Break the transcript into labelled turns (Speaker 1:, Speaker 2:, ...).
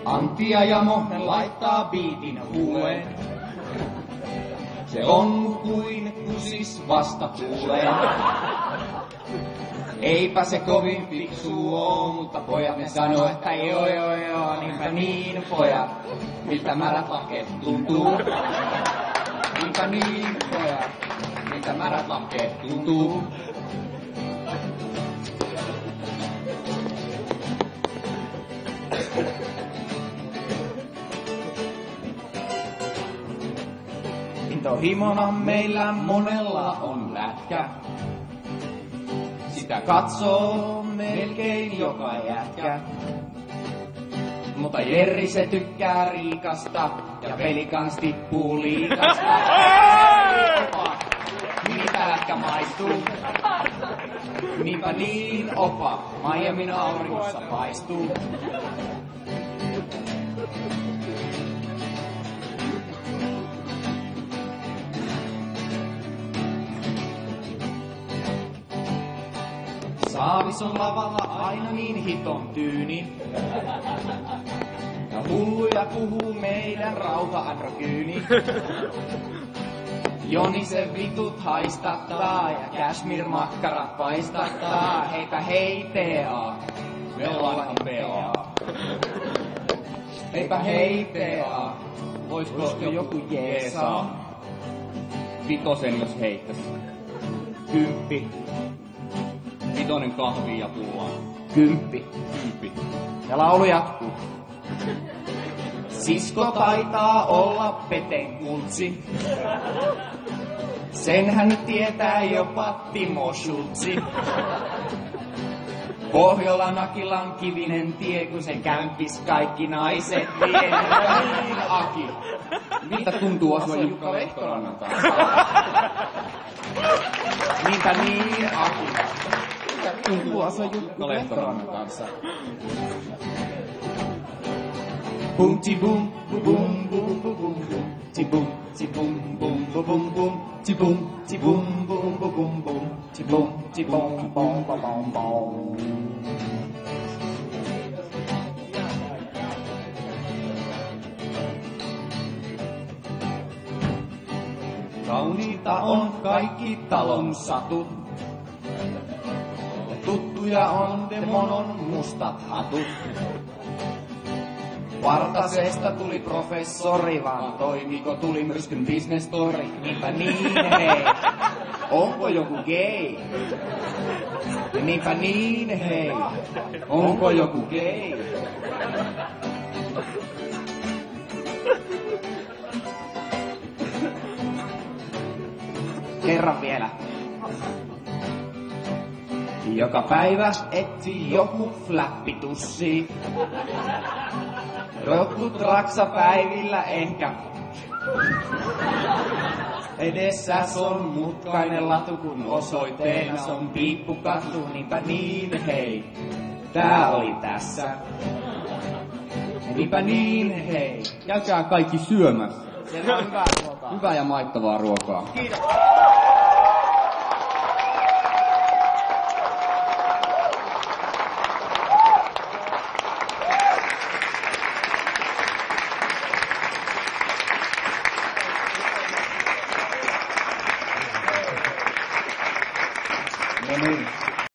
Speaker 1: Antti ja Jamo, ne laittaa biitin huuleen. Se on kuin kusis vastapuuleen. Eipä se kovin fiksu oo, mutta pojat ne sanoo, että joo, niinpä niin pojat. Miltä märät lahkeet tuntuu? Niinpä niin pojat, miltä märät lahkeet tuntuu? Intohimona meillä monella on lätkä. Sitä katsoo melkein joka jätkä. Mutta Jerri se tykkää Riikasta ja peli kans tippuu liikasta. Opa, mitä lätkä maistuu? Niinpä niin opa, Miamin auringossa paistuu. Saavis on lavalla aina niin hiton tyyni. Ja hulluja puhuu meidän rauha-androgyyni. Joni se vitut haistattaa ja Kashmir-makkarat paistattaa. Heipä hei PA, me ollaan PA. Heipä hei PA, voisiko joku jeesaa? Vitosen jos heittäis. 10. Vitonen kahvia ja pullaa. 10. Ja laulu jatkuu. Sisko taitaa olla Peten kultsi. Sen hän tietää jopa Timo Schultzi. Pohjola Nakilan kivinen tie, kun sen kämpis kaikki naiset vie. Niin, Aki. Miltä tuntuu asua Jukka Lehtorannan kanssa? Niinpä niin, Aki. Tuntuu asua Jukka Lehtorannan kanssa. Bum ti bum bum bum bum bum ti bum ti bum bum bum bum ti bum ti bum bum bum bum ti bum ti bum bum bum bum. Kauniita on kaikki talon satut. Tuttuja on demonon mustat hatut. Partasesta tuli professori, vaan toimiko tuli myrskyn business story. Niinpä niin hei, onko joku gay? Niinpä niin hei, onko joku gay? Kerran vielä. Joka päivä etsi joku fläppitussi. Jotkut raksapäivillä ehkä. Edessäs on mutkainen latu, kun osoitteena on piippukatu. Niinpä niin hei, tää oli tässä. Niinpä niin hei, käykää kaikki syömässä. Siellä on hyvää ruokaa. Hyvää ja maittavaa ruokaa. Kiitos.